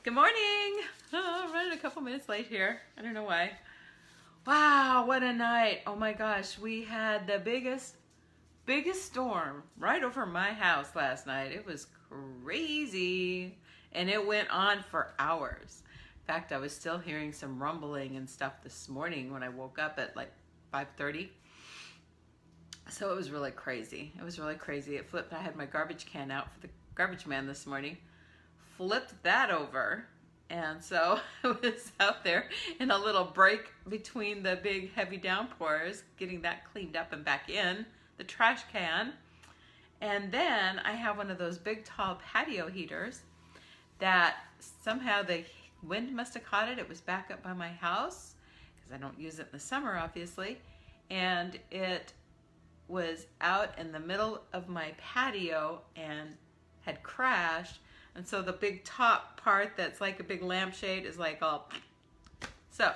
Good morning. Oh, I'm running a couple minutes late here. I don't know why. Wow, what a night. Oh my gosh, we had the biggest storm right over my house last night. It was crazy. And it went on for hours. In fact, I was still hearing some rumbling and stuff this morning when I woke up at like 5:30. So it was really crazy. It was really crazy. It flipped. I had my garbage can out for the garbage man this morning. Flipped that over, and so I was out there in a little break between the big heavy downpours, getting that cleaned up and back in the trash can. And then I have one of those big tall patio heaters that somehow the wind must have caught it. It was back up by my house because I don't use it in the summer, obviously, and it was out in the middle of my patio and had crashed. And so the big top part that's like a big lampshade is like all, so,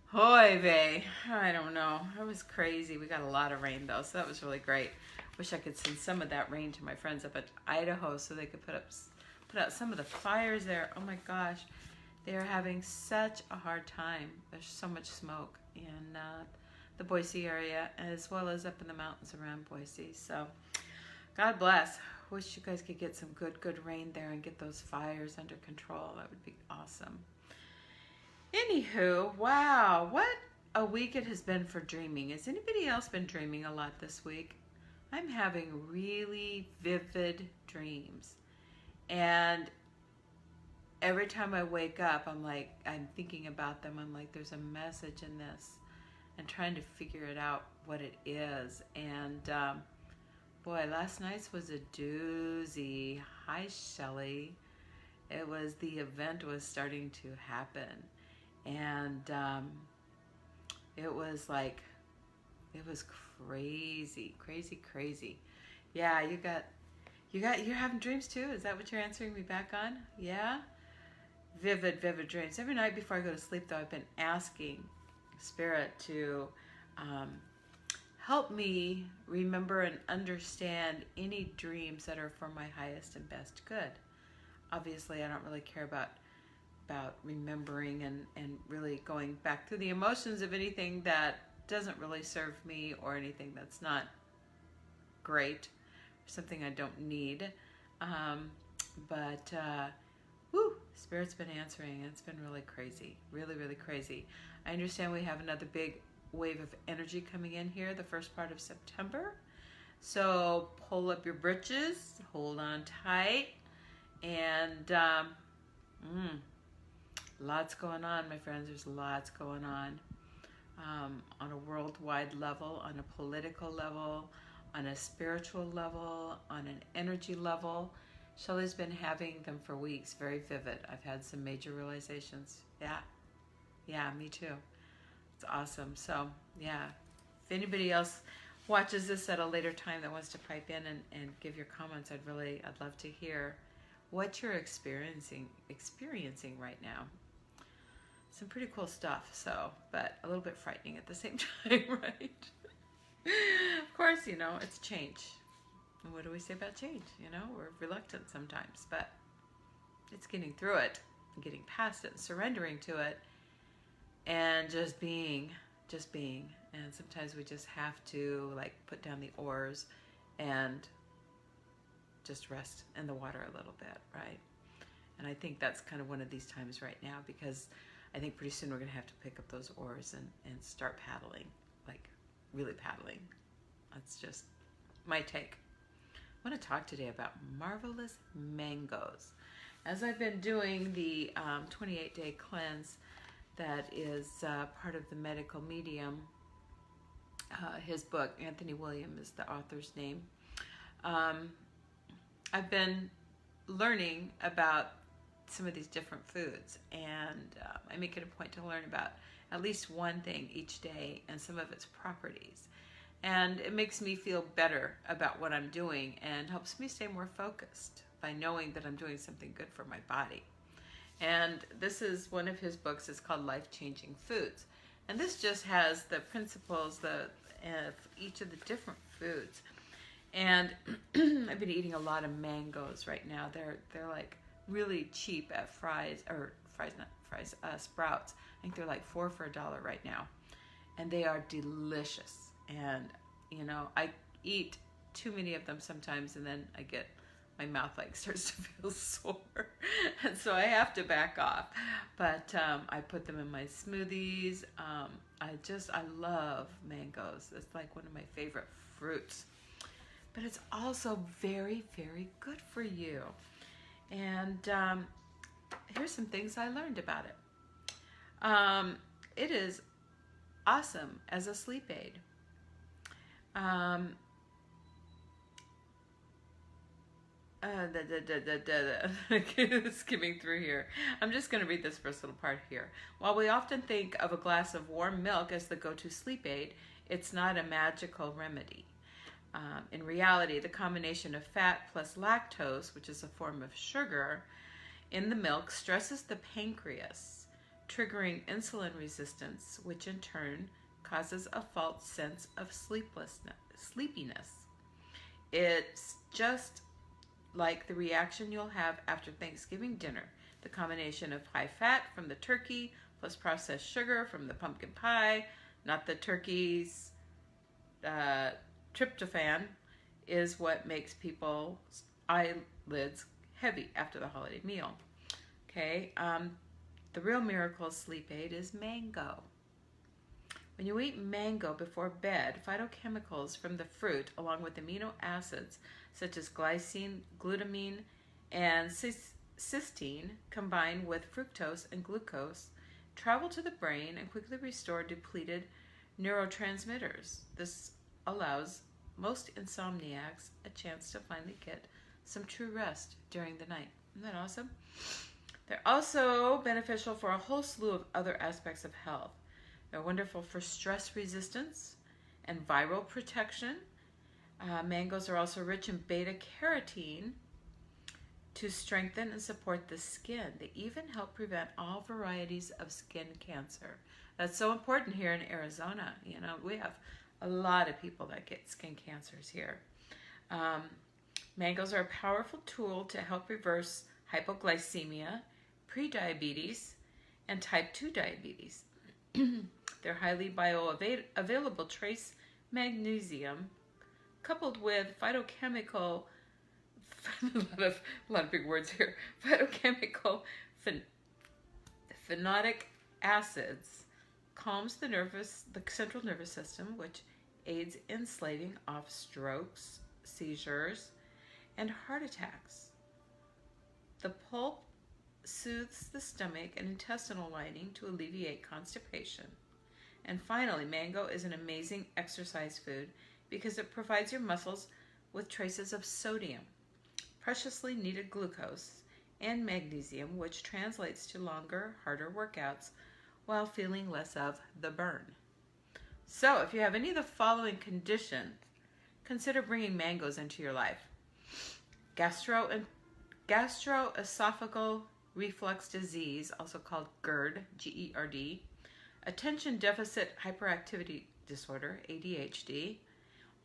hoy vey, I don't know. It was crazy. We got a lot of rain though, so that was really great. Wish I could send some of that rain to my friends up at Idaho so they could put out some of the fires there. Oh my gosh, they're having such a hard time. There's so much smoke in the Boise area as well as up in the mountains around Boise. So, God bless. Wish you guys could get some good rain there and get those fires under control. That would be awesome. Anywho, wow, what a week it has been for dreaming. Has anybody else been dreaming a lot this week? I'm having really vivid dreams. And every time I wake up, I'm thinking about them. I'm like, there's a message in this, and trying to figure it out what it is. And boy, last night's was a doozy. Hi, Shelly. The event was starting to happen. And it was crazy. Yeah, you're having dreams too? Is that what you're answering me back on? Yeah? Vivid dreams. Every night before I go to sleep, though, I've been asking Spirit to help me remember and understand any dreams that are for my highest and best good. Obviously, I don't really care about remembering and really going back through the emotions of anything that doesn't really serve me or anything that's not great, something I don't need. Spirit's been answering. It's been really crazy, really crazy. I understand we have another big wave of energy coming in here the first part of September. So pull up your britches, hold on tight, and lots going on, my friends. There's lots going on a worldwide level, on a political level, on a spiritual level, on an energy level. Shelley's been having them for weeks, very vivid. I've had some major realizations. Yeah, me too. It's awesome. So, yeah, if anybody else watches this at a later time that wants to pipe in and give your comments, I'd love to hear what you're experiencing right now. Some pretty cool stuff, but a little bit frightening at the same time, right? Of course, it's change. And what do we say about change? We're reluctant sometimes, but it's getting through it, and getting past it, and surrendering to it, and just being. And sometimes we just have to put down the oars and just rest in the water a little bit, right? And I think that's kind of one of these times right now, because I think pretty soon we're going to have to pick up those oars and start paddling, really paddling. That's just my take. I want to talk today about marvelous mangoes. As I've been doing the 28-day cleanse that is part of the medical medium, his book, Anthony William is the author's name. I've been learning about some of these different foods, and I make it a point to learn about at least one thing each day and some of its properties. And it makes me feel better about what I'm doing and helps me stay more focused by knowing that I'm doing something good for my body. And this is one of his books. It's called Life-Changing Foods. And this just has the principles of each of the different foods. And I've been eating a lot of mangoes right now. They're like really cheap at Sprouts. I think they're like 4 for $1 right now. And they are delicious. And, you know, I eat too many of them sometimes, and then my mouth like starts to feel sore. And so I have to back off. But I put them in my smoothies. I love mangoes. It's like one of my favorite fruits. But it's also very, very good for you. And here's some things I learned about it. It is awesome as a sleep aid. Skimming through here. I'm just going to read this first little part here. While we often think of a glass of warm milk as the go-to sleep aid, it's not a magical remedy. In reality, the combination of fat plus lactose, which is a form of sugar, in the milk stresses the pancreas, triggering insulin resistance, which in turn causes a false sense of sleepiness. It's just like the reaction you'll have after Thanksgiving dinner. The combination of high fat from the turkey plus processed sugar from the pumpkin pie, not the turkey's tryptophan, is what makes people's eyelids heavy after the holiday meal. Okay, the real miracle sleep aid is mango. When you eat mango before bed, phytochemicals from the fruit, along with amino acids such as glycine, glutamine, and cysteine, combine with fructose and glucose, travel to the brain and quickly restore depleted neurotransmitters. This allows most insomniacs a chance to finally get some true rest during the night. Isn't that awesome? They're also beneficial for a whole slew of other aspects of health. They're wonderful for stress resistance and viral protection. Mangoes are also rich in beta-carotene to strengthen and support the skin. They even help prevent all varieties of skin cancer. That's so important here in Arizona. You know, we have a lot of people that get skin cancers here. Mangoes are a powerful tool to help reverse hypoglycemia, prediabetes, and type 2 diabetes. Their highly bioavailable trace magnesium, coupled with phytochemical, a lot of big words here, phytochemical phenolic acids, calms the central nervous system, which aids in slaving off strokes, seizures, and heart attacks. The pulp soothes the stomach and intestinal lining to alleviate constipation. And finally, mango is an amazing exercise food because it provides your muscles with traces of sodium, preciously needed glucose, and magnesium, which translates to longer, harder workouts while feeling less of the burn. So if you have any of the following conditions, consider bringing mangoes into your life. Gastroesophageal reflux disease, also called GERD, G-E-R-D, attention deficit hyperactivity disorder, ADHD,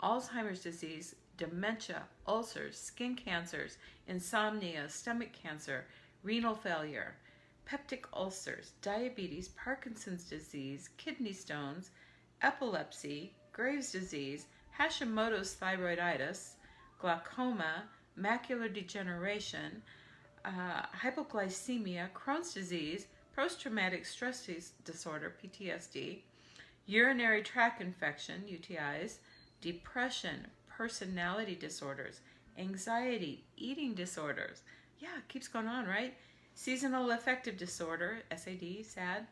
Alzheimer's disease, dementia, ulcers, skin cancers, insomnia, stomach cancer, renal failure, peptic ulcers, diabetes, Parkinson's disease, kidney stones, epilepsy, Graves' disease, Hashimoto's thyroiditis, glaucoma, macular degeneration, hypoglycemia, Crohn's disease, post-traumatic stress disorder, PTSD, urinary tract infection, UTIs, depression, personality disorders, anxiety, eating disorders. Yeah, it keeps going on, right? Seasonal affective disorder, SAD, SAD,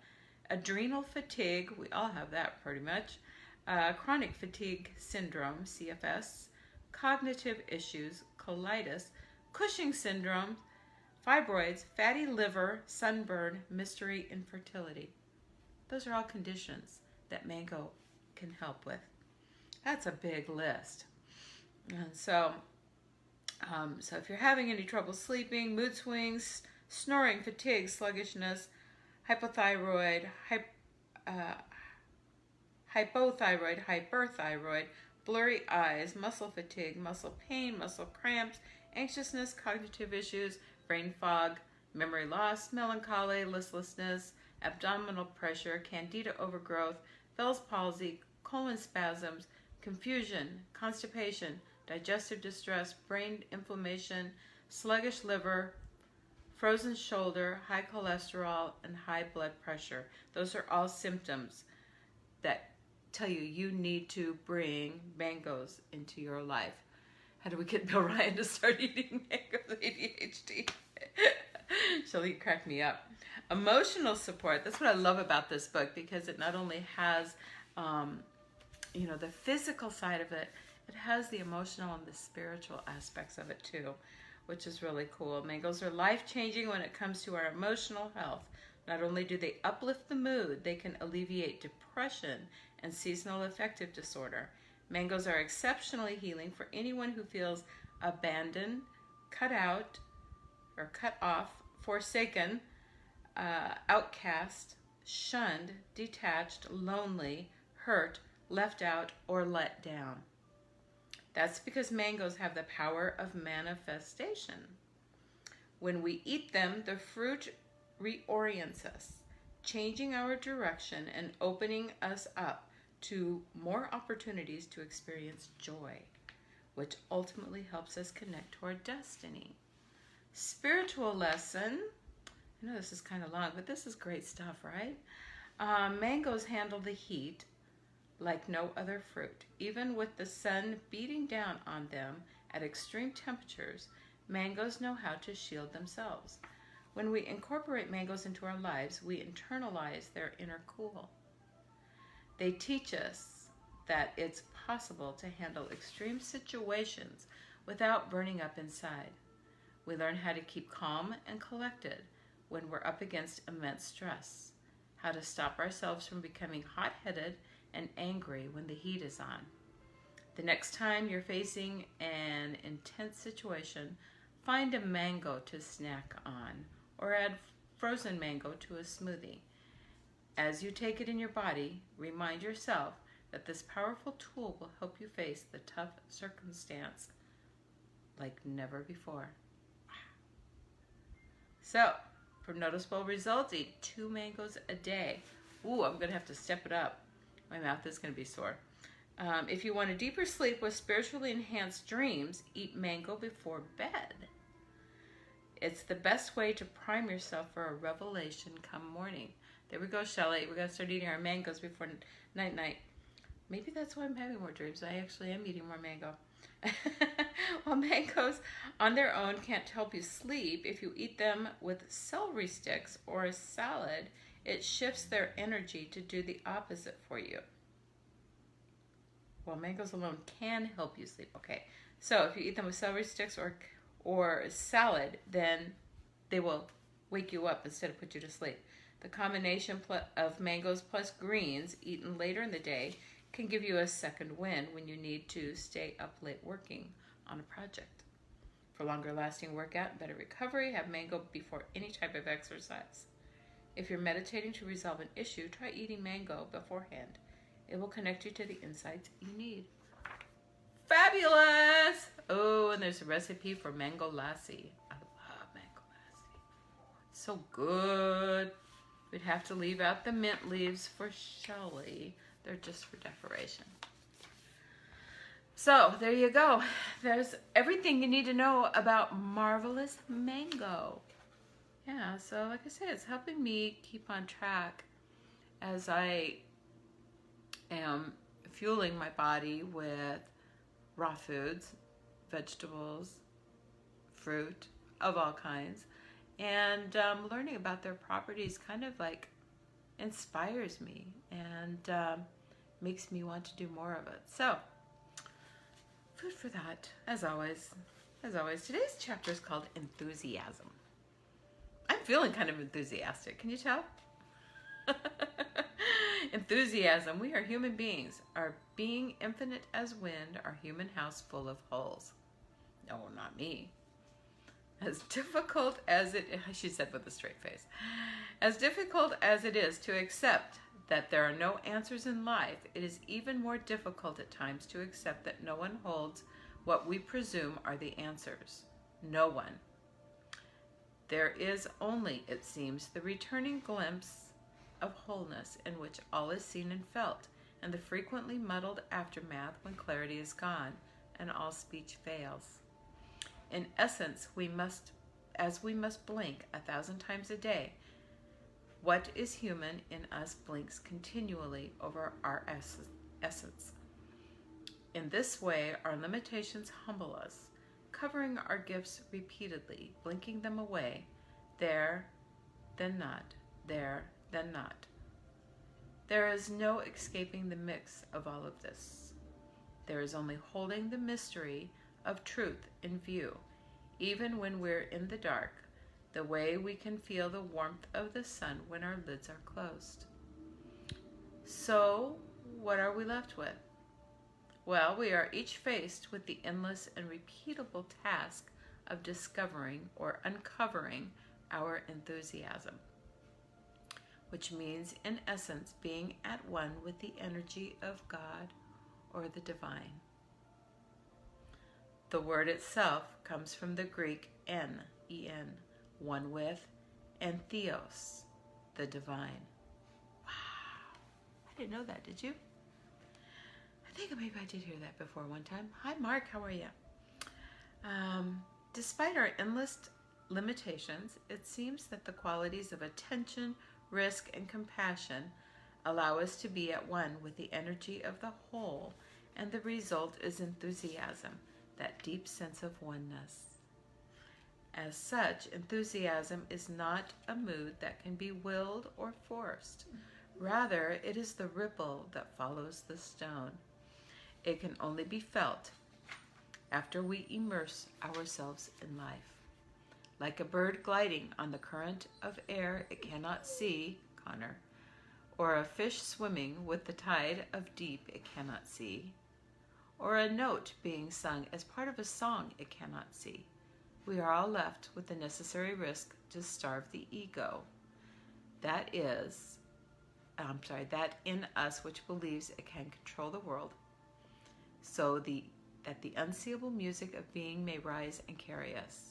adrenal fatigue, we all have that pretty much, chronic fatigue syndrome, CFS, cognitive issues, colitis, Cushing's syndrome, fibroids, fatty liver, sunburn, mystery infertility. Those are all conditions that mango can help with. That's a big list. And so if you're having any trouble sleeping, mood swings, snoring, fatigue, sluggishness, hypothyroid, hyperthyroid, blurry eyes, muscle fatigue, muscle pain, muscle cramps, anxiousness, cognitive issues, brain fog, memory loss, melancholy, listlessness, abdominal pressure, candida overgrowth, Bell's palsy, colon spasms, confusion, constipation, digestive distress, brain inflammation, sluggish liver, frozen shoulder, high cholesterol, and high blood pressure. Those are all symptoms that tell you you need to bring mangoes into your life. How do we get Bill Ryan to start eating mangoes? ADHD. She'll crack me up. Emotional support. That's what I love about this book, because it not only has, the physical side of it, it has the emotional and the spiritual aspects of it too, which is really cool. Mangoes are life-changing when it comes to our emotional health. Not only do they uplift the mood, they can alleviate depression and seasonal affective disorder. Mangoes are exceptionally healing for anyone who feels abandoned, cut out, or cut off, forsaken, outcast, shunned, detached, lonely, hurt, left out, or let down. That's because mangoes have the power of manifestation. When we eat them, the fruit reorients us, changing our direction and opening us up to more opportunities to experience joy, which ultimately helps us connect to our destiny. Spiritual lesson. I know this is kind of long, but this is great stuff, right? Mangoes handle the heat like no other fruit. Even with the sun beating down on them at extreme temperatures, mangoes know how to shield themselves. When we incorporate mangoes into our lives, we internalize their inner cool. They teach us that it's possible to handle extreme situations without burning up inside. We learn how to keep calm and collected when we're up against immense stress, how to stop ourselves from becoming hot-headed and angry when the heat is on. The next time you're facing an intense situation, find a mango to snack on, or add frozen mango to a smoothie. As you take it in your body, remind yourself that this powerful tool will help you face the tough circumstance like never before. So, for noticeable results, eat 2 mangoes a day. Ooh, I'm going to have to step it up. My mouth is going to be sore. If you want a deeper sleep with spiritually enhanced dreams, eat mango before bed. It's the best way to prime yourself for a revelation come morning. There we go, Shelley. We're going to start eating our mangoes before night-night. Maybe that's why I'm having more dreams. I actually am eating more mango. While mangoes on their own can't help you sleep, if you eat them with celery sticks or a salad, it shifts their energy to do the opposite for you. Well, mangoes alone can help you sleep. Okay, so if you eat them with celery sticks or salad, then they will wake you up instead of put you to sleep. The combination of mangoes plus greens eaten later in the day can give you a second wind when you need to stay up late working on a project. For longer lasting workout and better recovery, have mango before any type of exercise. If you're meditating to resolve an issue, try eating mango beforehand. It will connect you to the insights you need. Fabulous! Oh, and there's a recipe for mango lassi. I love mango lassi. So good. We'd have to leave out the mint leaves for Shelley. They're just for decoration. So, there you go. There's everything you need to know about marvelous mango. Yeah, so like I said, it's helping me keep on track as I am fueling my body with raw foods, vegetables, fruit of all kinds, and learning about their properties kind of like inspires me and makes me want to do more of it. So, food for that, as always. Today's chapter is called Enthusiasm. I'm feeling kind of enthusiastic. Can you tell? Enthusiasm. We are human beings. Our being infinite as wind, our human house full of holes. No, not me. As difficult as it is, she said with a straight face, as difficult as it is to accept that there are no answers in life, it is even more difficult at times to accept that no one holds what we presume are the answers. No one. There is only, it seems, the returning glimpse of wholeness in which all is seen and felt, and the frequently muddled aftermath when clarity is gone and all speech fails. In essence, we must blink 1,000 times a day, what is human in us blinks continually over our essence. In this way, our limitations humble us, covering our gifts repeatedly, blinking them away, there, then not, there, then not. There is no escaping the mix of all of this. There is only holding the mystery of truth in view, even when we're in the dark, the way we can feel the warmth of the sun when our lids are closed. So, what are we left with? Well, we are each faced with the endless and repeatable task of discovering or uncovering our enthusiasm, which means, in essence, being at one with the energy of God or the divine. The word itself comes from the Greek en, one with, and theos, the divine. Wow, I didn't know that, did you? I think maybe I did hear that before one time. Hi, Mark, how are you? Despite our endless limitations, it seems that the qualities of attention, risk, and compassion allow us to be at one with the energy of the whole, and the result is enthusiasm, that deep sense of oneness. As such, enthusiasm is not a mood that can be willed or forced. Rather, it is the ripple that follows the stone. It can only be felt after we immerse ourselves in life. Like a bird gliding on the current of air it cannot see, Connor, or a fish swimming with the tide of deep it cannot see, or a note being sung as part of a song it cannot see. We are all left with the necessary risk to starve the ego. That in us which believes it can control the world, so that the unseeable music of being may rise and carry us.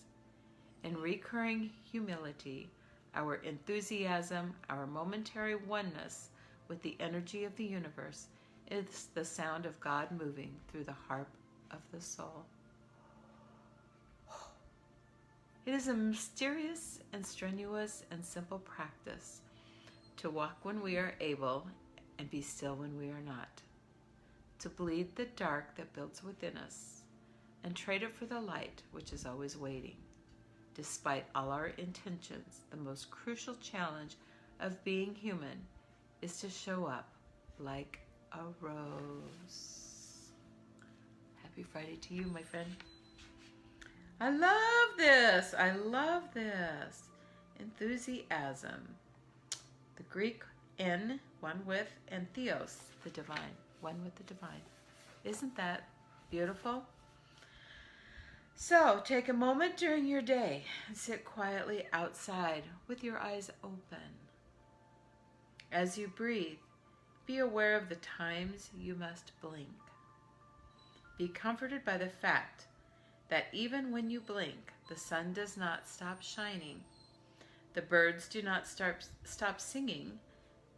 In recurring humility, our enthusiasm, our momentary oneness with the energy of the universe is the sound of God moving through the harp of the soul. It is a mysterious and strenuous and simple practice to walk when we are able and be still when we are not, to bleed the dark that builds within us and trade it for the light which is always waiting. Despite all our intentions, the most crucial challenge of being human is to show up like a rose. Happy Friday to you, my friend. I love this. I love this. Enthusiasm. The Greek en, one with, and theos, the divine, one with the divine. Isn't that beautiful? So take a moment during your day and sit quietly outside with your eyes open. As you breathe, be aware of the times you must blink. Be comforted by the fact that even when you blink, the sun does not stop shining, the birds do not stop singing,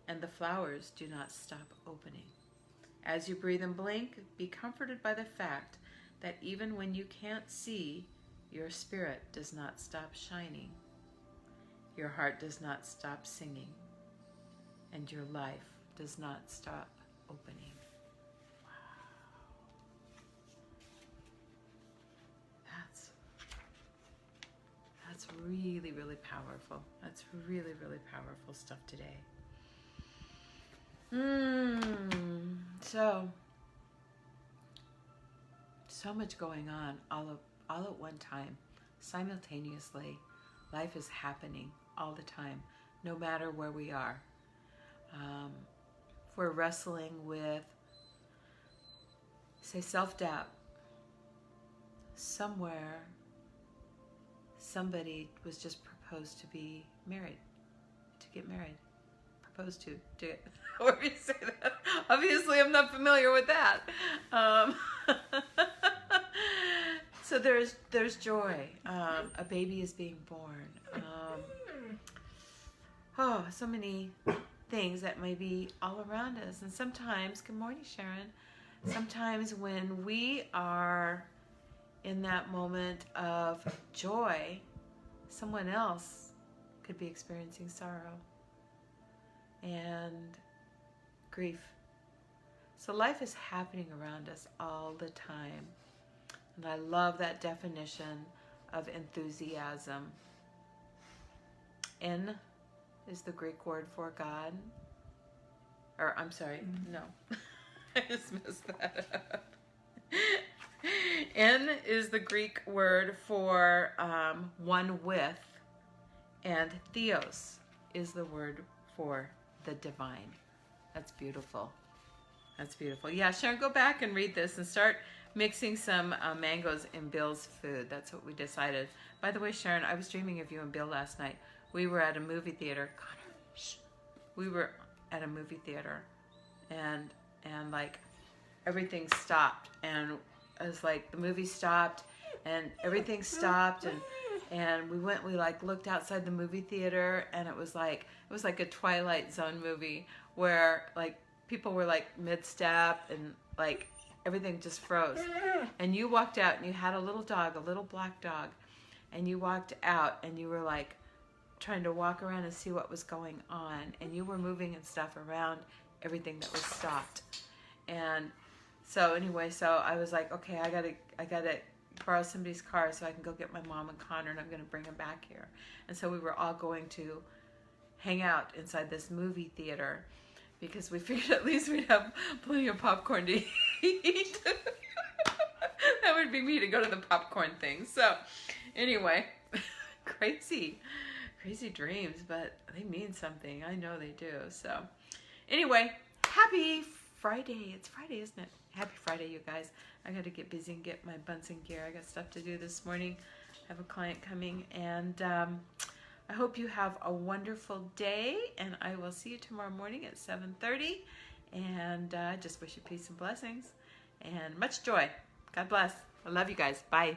and the flowers do not stop opening. As you breathe and blink, be comforted by the fact that even when you can't see, your spirit does not stop shining, your heart does not stop singing, and your life does not stop opening. That's really, really powerful. That's really, really powerful stuff today. So much going on all at one time, simultaneously. Life is happening all the time, no matter where we are. If we're wrestling with, say, self-doubt, somewhere somebody was just proposed to be married, to get married, proposed to however you say that. Obviously, I'm not familiar with that. So there's joy. A baby is being born. So many things that may be all around us. And sometimes, good morning, Sharon. Sometimes when we are in that moment of joy, someone else could be experiencing sorrow and grief. So life is happening around us all the time. And I love that definition of enthusiasm. N is the Greek word for God. Or, I'm sorry, no. I just messed that up. N is the Greek word for one with, and theos is the word for the divine. That's beautiful. That's beautiful. Yeah, Sharon, go back and read this and start mixing some mangoes in Bill's food. That's what we decided. By the way, Sharon, I was dreaming of you and Bill last night. We were at a movie theater. Connor, shh. We were at a movie theater, and like everything stopped, and it was like the movie stopped, and everything stopped, and we like looked outside the movie theater, and it was like a Twilight Zone movie where like people were like mid-step and like everything just froze. And you walked out and you had a little dog, a little black dog, and you walked out and you were like trying to walk around and see what was going on, and you were moving and stuff around everything that was stopped. And so anyway, so I was like, okay, I gotta borrow somebody's car so I can go get my mom and Connor, and I'm gonna bring them back here. And so we were all going to hang out inside this movie theater because we figured at least we'd have plenty of popcorn to eat. That would be me to go to the popcorn thing. So anyway, crazy dreams, but they mean something. I know they do. So anyway, happy Friday. It's Friday, isn't it? Happy Friday, you guys. I got to get busy and get my buns in gear. I got stuff to do this morning. I have a client coming, and I hope you have a wonderful day, and I will see you tomorrow morning at 7:30. And I just wish you peace and blessings and much joy. God bless. I love you guys. Bye.